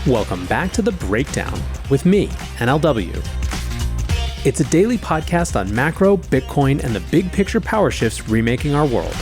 Welcome back to The Breakdown with me, NLW. It's a daily podcast on macro, Bitcoin, and the big picture power shifts remaking our world.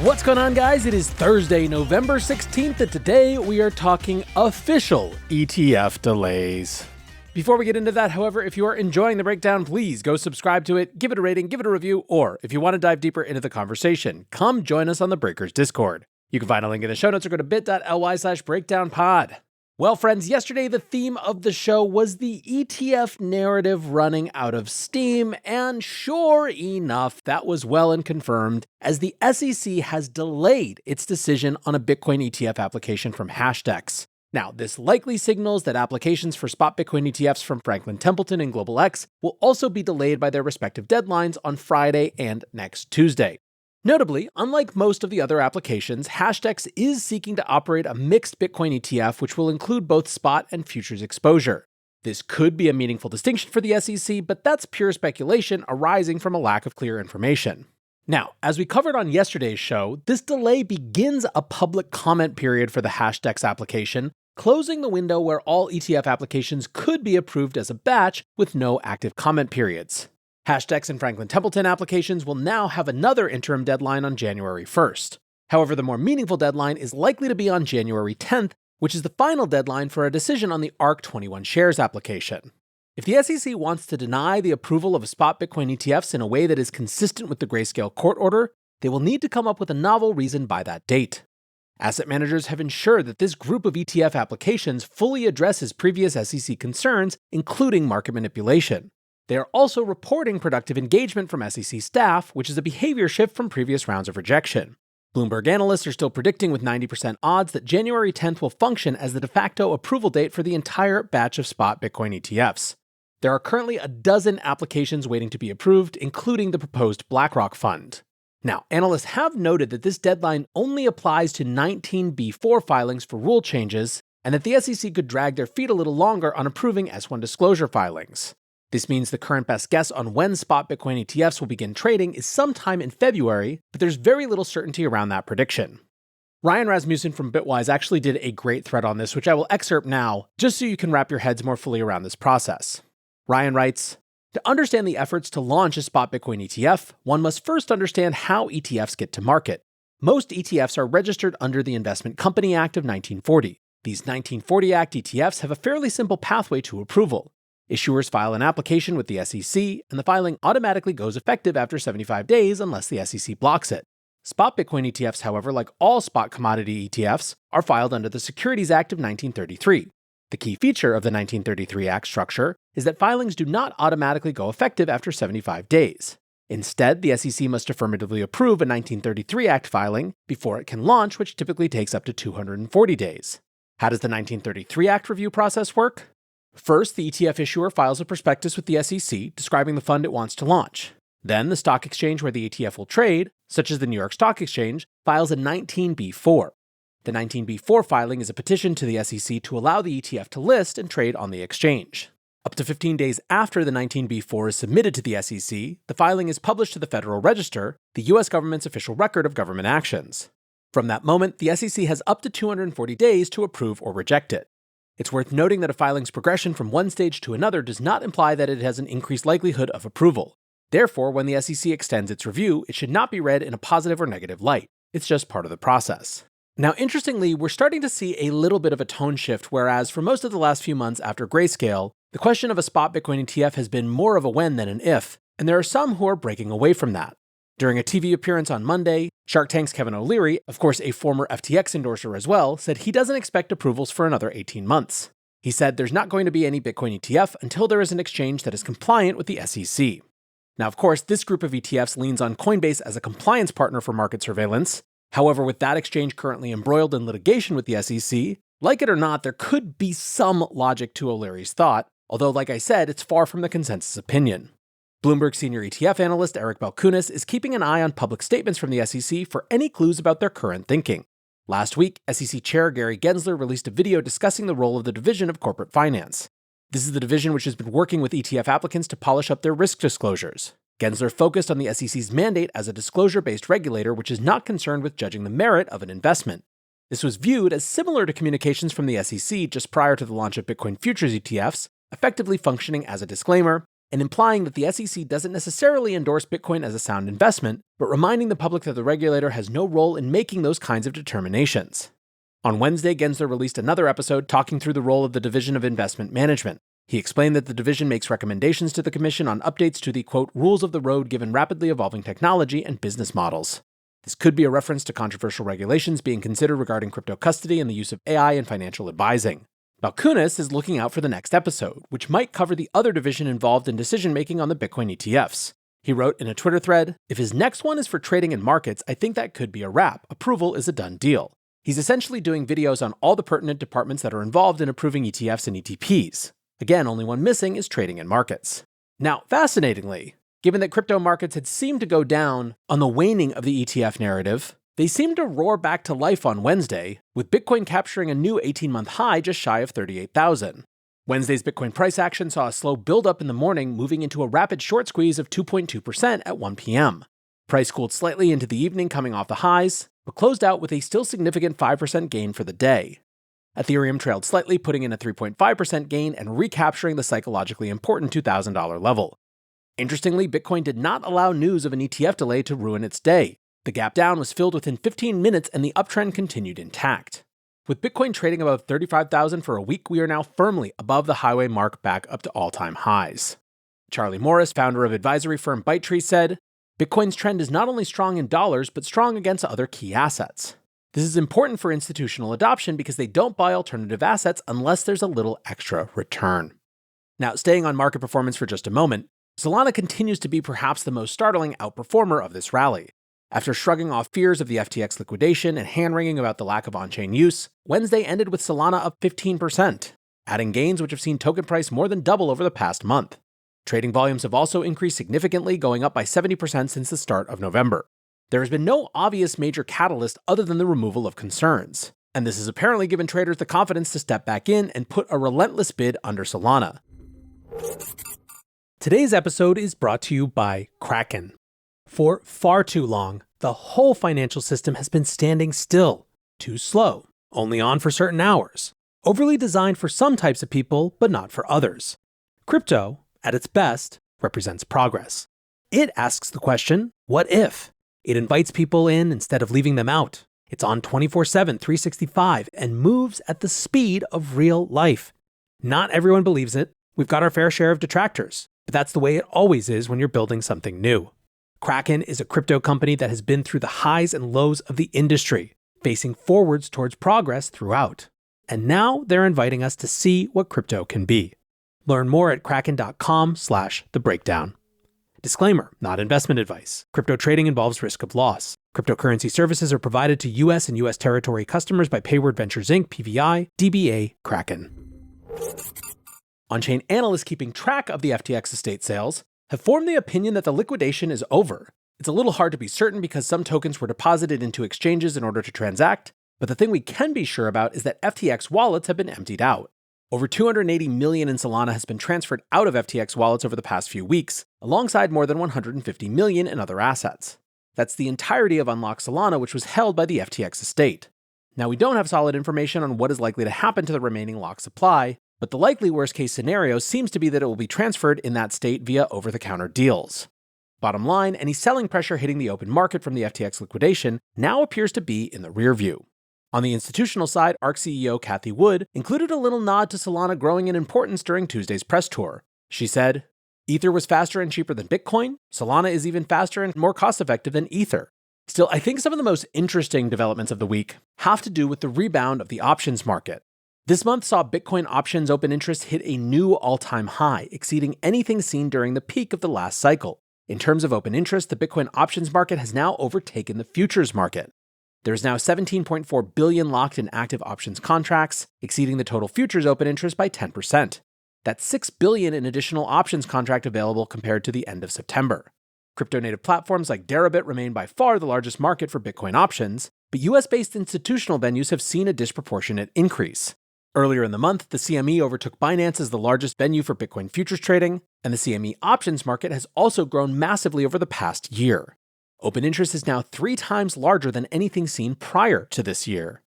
What's going on, guys? It is Thursday, November 16th, and today we are talking official ETF delays. Before we get into that, however, if you are enjoying The Breakdown, please go subscribe to it, give it a rating, give it a review, or if you want to dive deeper into the conversation, come join us on the Breakers Discord. You can find a link in the show notes or go to bit.ly/breakdownpod. Well, friends, yesterday the theme of the show was the ETF narrative running out of steam, and sure enough, that was well and confirmed as the SEC has delayed its decision on a Bitcoin ETF application from Hashdex. Now, this likely signals that applications for spot Bitcoin ETFs from Franklin Templeton and Global X will also be delayed by their respective deadlines on Friday and next Tuesday. Notably, unlike most of the other applications, Hashdex is seeking to operate a mixed Bitcoin ETF, which will include both spot and futures exposure. This could be a meaningful distinction for the SEC, but that's pure speculation arising from a lack of clear information. Now, as we covered on yesterday's show, this delay begins a public comment period for the Hashdex application, closing the window where all ETF applications could be approved as a batch with no active comment periods. Hashdex and Franklin Templeton applications will now have another interim deadline on January 1st. However, the more meaningful deadline is likely to be on January 10th, which is the final deadline for a decision on the ARC21 shares application. If the SEC wants to deny the approval of spot Bitcoin ETFs in a way that is consistent with the grayscale court order, they will need to come up with a novel reason by that date. Asset managers have ensured that this group of ETF applications fully addresses previous SEC concerns, including market manipulation. They are also reporting productive engagement from SEC staff, which is a behavior shift from previous rounds of rejection. Bloomberg analysts are still predicting with 90% odds that January 10th will function as the de facto approval date for the entire batch of spot Bitcoin ETFs. There are currently a dozen applications waiting to be approved, including the proposed BlackRock fund. Now, analysts have noted that this deadline only applies to 19B4 filings for rule changes, and that the SEC could drag their feet a little longer on approving S1 disclosure filings. This means the current best guess on when spot Bitcoin ETFs will begin trading is sometime in February, but there's very little certainty around that prediction. Ryan Rasmussen from Bitwise actually did a great thread on this, which I will excerpt now, just so you can wrap your heads more fully around this process. Ryan writes, "To understand the efforts to launch a spot Bitcoin ETF, one must first understand how ETFs get to market. Most ETFs are registered under the Investment Company Act of 1940. These 1940 Act ETFs have a fairly simple pathway to approval. Issuers file an application with the SEC, and the filing automatically goes effective after 75 days unless the SEC blocks it. Spot Bitcoin ETFs, however, like all spot commodity ETFs, are filed under the Securities Act of 1933. The key feature of the 1933 Act structure is that filings do not automatically go effective after 75 days. Instead, the SEC must affirmatively approve a 1933 Act filing before it can launch, which typically takes up to 240 days. How does the 1933 Act review process work? First, the ETF issuer files a prospectus with the SEC describing the fund it wants to launch. Then, the stock exchange where the ETF will trade, such as the New York Stock Exchange, files a 19B4. The 19B4 filing is a petition to the SEC to allow the ETF to list and trade on the exchange. Up to 15 days after the 19B4 is submitted to the SEC, the filing is published to the Federal Register, the US government's official record of government actions. From that moment, the SEC has up to 240 days to approve or reject it. It's worth noting that a filing's progression from one stage to another does not imply that it has an increased likelihood of approval. Therefore, when the SEC extends its review, it should not be read in a positive or negative light. It's just part of the process. Now, interestingly, we're starting to see a little bit of a tone shift, whereas for most of the last few months after grayscale, the question of a spot Bitcoin ETF has been more of a when than an if, and there are some who are breaking away from that. During a TV appearance on Monday, Shark Tank's Kevin O'Leary, of course a former FTX endorser as well, said he doesn't expect approvals for another 18 months. He said there's not going to be any Bitcoin ETF until there is an exchange that is compliant with the SEC. Now, of course, this group of ETFs leans on Coinbase as a compliance partner for market surveillance. However, with that exchange currently embroiled in litigation with the SEC, like it or not, there could be some logic to O'Leary's thought, although like I said, it's far from the consensus opinion. Bloomberg senior ETF analyst Eric Balkunas is keeping an eye on public statements from the SEC for any clues about their current thinking. Last week, SEC Chair Gary Gensler released a video discussing the role of the Division of Corporate Finance. This is the division which has been working with ETF applicants to polish up their risk disclosures. Gensler focused on the SEC's mandate as a disclosure-based regulator which is not concerned with judging the merit of an investment. This was viewed as similar to communications from the SEC just prior to the launch of Bitcoin futures ETFs, effectively functioning as a disclaimer, and implying that the SEC doesn't necessarily endorse Bitcoin as a sound investment, but reminding the public that the regulator has no role in making those kinds of determinations. On Wednesday, Gensler released another episode talking through the role of the Division of Investment Management. He explained that the division makes recommendations to the Commission on updates to the, quote, rules of the road given rapidly evolving technology and business models. This could be a reference to controversial regulations being considered regarding crypto custody and the use of AI in financial advising. Balkunis is looking out for the next episode, which might cover the other division involved in decision-making on the Bitcoin ETFs. He wrote in a Twitter thread, "If his next one is for trading in markets, I think that could be a wrap. Approval is a done deal." He's essentially doing videos on all the pertinent departments that are involved in approving ETFs and ETPs. Again, only one missing is trading in markets. Now, fascinatingly, given that crypto markets had seemed to go down on the waning of the ETF narrative, they seemed to roar back to life on Wednesday, with Bitcoin capturing a new 18-month high just shy of 38,000. Wednesday's Bitcoin price action saw a slow build-up in the morning, moving into a rapid short squeeze of 2.2% at 1 p.m. Price cooled slightly into the evening coming off the highs, but closed out with a still significant 5% gain for the day. Ethereum trailed slightly, putting in a 3.5% gain and recapturing the psychologically important $2,000 level. Interestingly, Bitcoin did not allow news of an ETF delay to ruin its day. The gap down was filled within 15 minutes and the uptrend continued intact. With Bitcoin trading above 35,000 for a week, we are now firmly above the highway mark back up to all-time highs. Charlie Morris, founder of advisory firm ByteTree, said, "Bitcoin's trend is not only strong in dollars, but strong against other key assets. This is important for institutional adoption because they don't buy alternative assets unless there's a little extra return." Now, staying on market performance for just a moment, Solana continues to be perhaps the most startling outperformer of this rally. After shrugging off fears of the FTX liquidation and hand-wringing about the lack of on-chain use, Wednesday ended with Solana up 15%, adding gains which have seen token price more than double over the past month. Trading volumes have also increased significantly, going up by 70% since the start of November. There has been no obvious major catalyst other than the removal of concerns, and this has apparently given traders the confidence to step back in and put a relentless bid under Solana. Today's episode is brought to you by Kraken. For far too long, the whole financial system has been standing still, too slow, only on for certain hours, overly designed for some types of people, but not for others. Crypto, at its best, represents progress. It asks the question, what if? It invites people in instead of leaving them out. It's on 24/7, 365, and moves at the speed of real life. Not everyone believes it. We've got our fair share of detractors, but that's the way it always is when you're building something new. Kraken is a crypto company that has been through the highs and lows of the industry, facing forwards towards progress throughout. And now they're inviting us to see what crypto can be. Learn more at kraken.com/thebreakdown. Disclaimer, not investment advice. Crypto trading involves risk of loss. Cryptocurrency services are provided to U.S. and U.S. territory customers by Payward Ventures Inc., PVI, DBA, Kraken. On-chain analysts keeping track of the FTX estate sales have formed the opinion that the liquidation is over. It's a little hard to be certain because some tokens were deposited into exchanges in order to transact, but the thing we can be sure about is that FTX wallets have been emptied out. Over $280 million in Solana has been transferred out of FTX wallets over the past few weeks, alongside more than $150 million in other assets. That's the entirety of unlocked Solana, which was held by the FTX estate. Now, we don't have solid information on what is likely to happen to the remaining locked supply, but the likely worst-case scenario seems to be that it will be transferred in that state via over-the-counter deals. Bottom line, any selling pressure hitting the open market from the FTX liquidation now appears to be in the rear view. On the institutional side, ARK CEO Cathie Wood included a little nod to Solana growing in importance during Tuesday's press tour. She said, "Ether was faster and cheaper than Bitcoin. Solana is even faster and more cost-effective than Ether." Still, I think some of the most interesting developments of the week have to do with the rebound of the options market. This month saw Bitcoin options open interest hit a new all-time high, exceeding anything seen during the peak of the last cycle. In terms of open interest, the Bitcoin options market has now overtaken the futures market. There is now 17.4 billion locked in active options contracts, exceeding the total futures open interest by 10%. That's 6 billion in additional options contract available compared to the end of September. Crypto-native platforms like Deribit remain by far the largest market for Bitcoin options, but US-based institutional venues have seen a disproportionate increase. Earlier in the month, the CME overtook Binance as the largest venue for Bitcoin futures trading, and the CME options market has also grown massively over the past year. Open interest is now 3 times larger than anything seen prior to this year.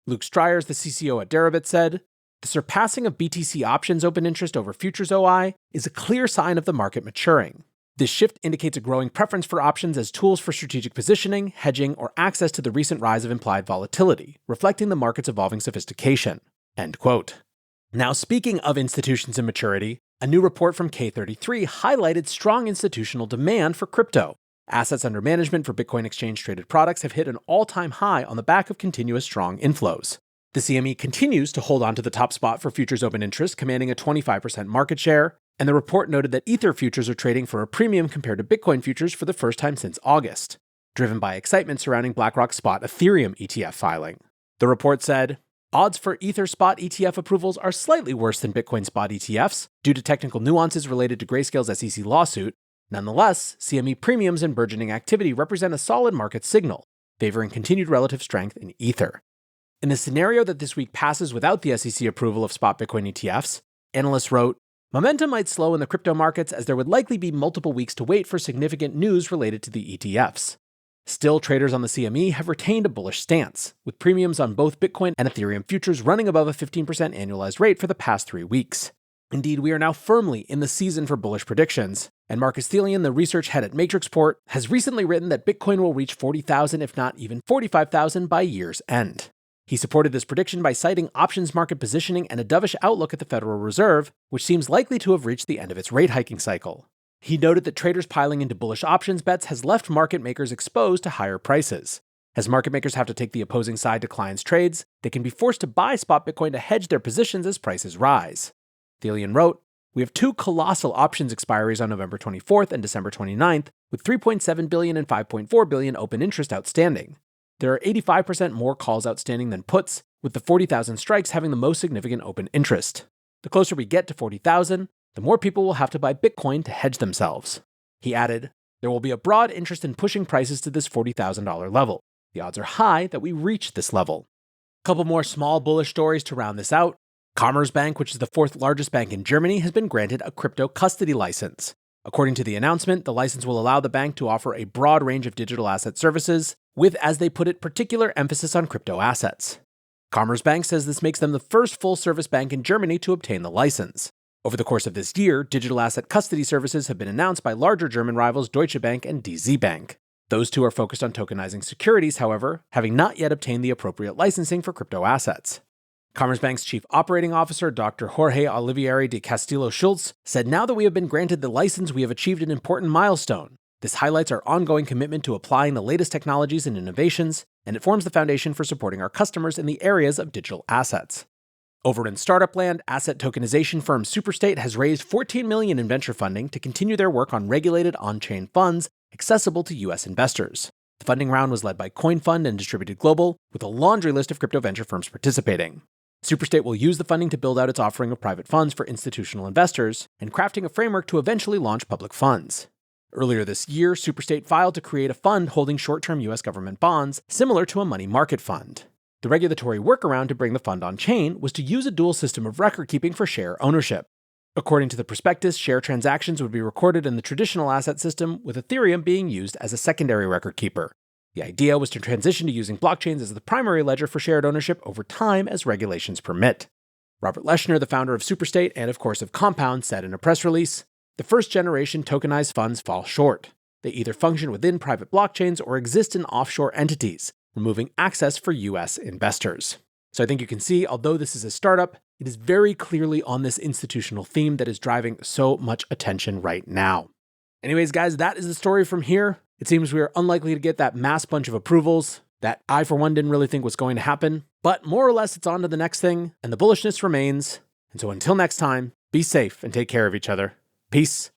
Luke Stryers, the CCO at Deribit, said, "The surpassing of BTC options open interest over futures OI is a clear sign of the market maturing. This shift indicates a growing preference for options as tools for strategic positioning, hedging, or access to the recent rise of implied volatility, reflecting the market's evolving sophistication." End quote. Now, speaking of institutions and maturity, a new report from K33 highlighted strong institutional demand for crypto. Assets under management for Bitcoin exchange-traded products have hit an all-time high on the back of continuous strong inflows. The CME continues to hold on to the top spot for futures open interest, commanding a 25% market share, and the report noted that Ether futures are trading for a premium compared to Bitcoin futures for the first time since August, driven by excitement surrounding BlackRock's Spot Ethereum ETF filing. The report said, "Odds for Ether Spot ETF approvals are slightly worse than Bitcoin Spot ETFs due to technical nuances related to Grayscale's SEC lawsuit. Nonetheless, CME premiums and burgeoning activity represent a solid market signal, favoring continued relative strength in Ether." In the scenario that this week passes without the SEC approval of spot Bitcoin ETFs, analysts wrote, "Momentum might slow in the crypto markets as there would likely be multiple weeks to wait for significant news related to the ETFs. Still, traders on the CME have retained a bullish stance, with premiums on both Bitcoin and Ethereum futures running above a 15% annualized rate for the past 3 weeks. Indeed, we are now firmly in the season for bullish predictions, and Marcus Thelian, the research head at Matrixport, has recently written that Bitcoin will reach 40,000 if not even 45,000 by year's end. He supported this prediction by citing options market positioning and a dovish outlook at the Federal Reserve, which seems likely to have reached the end of its rate hiking cycle. He noted that traders piling into bullish options bets has left market makers exposed to higher prices. As market makers have to take the opposing side to clients' trades, they can be forced to buy spot Bitcoin to hedge their positions as prices rise. Thelian wrote, "We have 2 colossal options expiries on November 24th and December 29th, with 3.7 billion and 5.4 billion open interest outstanding. There are 85% more calls outstanding than puts, with the 40,000 strikes having the most significant open interest. The closer we get to 40,000, the more people will have to buy Bitcoin to hedge themselves." He added, "There will be a broad interest in pushing prices to this $40,000 level. The odds are high that we reach this level." A couple more small bullish stories to round this out. Commerzbank, which is the 4th largest bank in Germany, has been granted a crypto custody license. According to the announcement, the license will allow the bank to offer a broad range of digital asset services, with, as they put it, particular emphasis on crypto assets. Commerzbank says this makes them the first full-service bank in Germany to obtain the license. Over the course of this year, digital asset custody services have been announced by larger German rivals Deutsche Bank and DZ Bank. Those two are focused on tokenizing securities, however, having not yet obtained the appropriate licensing for crypto assets. Commerzbank's chief operating officer, Dr. Jorge Olivieri de Castillo Schultz, said, "Now that we have been granted the license, we have achieved an important milestone. This highlights our ongoing commitment to applying the latest technologies and innovations, and it forms the foundation for supporting our customers in the areas of digital assets." Over in startup land, asset tokenization firm Superstate has raised $14 million in venture funding to continue their work on regulated on-chain funds accessible to U.S. investors. The funding round was led by CoinFund and Distributed Global, with a laundry list of crypto venture firms participating. Superstate will use the funding to build out its offering of private funds for institutional investors, and crafting a framework to eventually launch public funds. Earlier this year, Superstate filed to create a fund holding short-term U.S. government bonds, similar to a money market fund. The regulatory workaround to bring the fund on-chain was to use a dual system of record-keeping for share ownership. According to the prospectus, share transactions would be recorded in the traditional asset system, with Ethereum being used as a secondary record keeper. The idea was to transition to using blockchains as the primary ledger for shared ownership over time as regulations permit. Robert Leshner, the founder of Superstate and of course of Compound, said in a press release, "The first-generation tokenized funds fall short. They either function within private blockchains or exist in offshore entities, removing access for US investors." So I think you can see, although this is a startup, it is very clearly on this institutional theme that is driving so much attention right now. Anyways, guys, that is the story from here. It seems we are unlikely to get that mass bunch of approvals that I, for one, didn't really think was going to happen. But more or less, it's on to the next thing, and the bullishness remains. And so until next time, be safe and take care of each other. Peace